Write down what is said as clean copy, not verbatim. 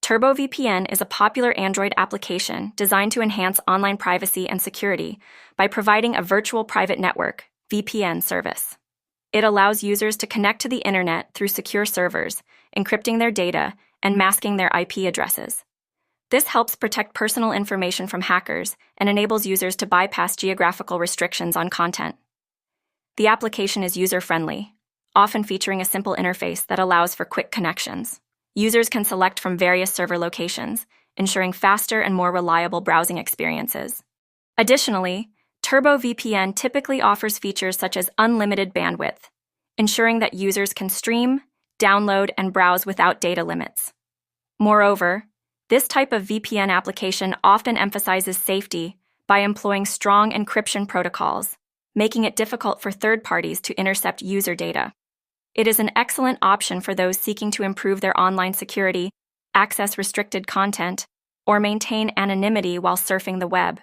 TurboVPN is a popular Android application designed to enhance online privacy and security by providing a virtual private network, VPN service. It allows users to connect to the internet through secure servers, encrypting their data and masking their IP addresses. This helps protect personal information from hackers and enables users to bypass geographical restrictions on content. The application is user-friendly, often featuring a simple interface that allows for quick connections. Users can select from various server locations, ensuring faster and more reliable browsing experiences. Additionally, TurboVPN typically offers features such as unlimited bandwidth, ensuring that users can stream, download, and browse without data limits. Moreover, this type of VPN application often emphasizes safety by employing strong encryption protocols, making it difficult for third parties to intercept user data. It is an excellent option for those seeking to improve their online security, access restricted content, or maintain anonymity while surfing the web.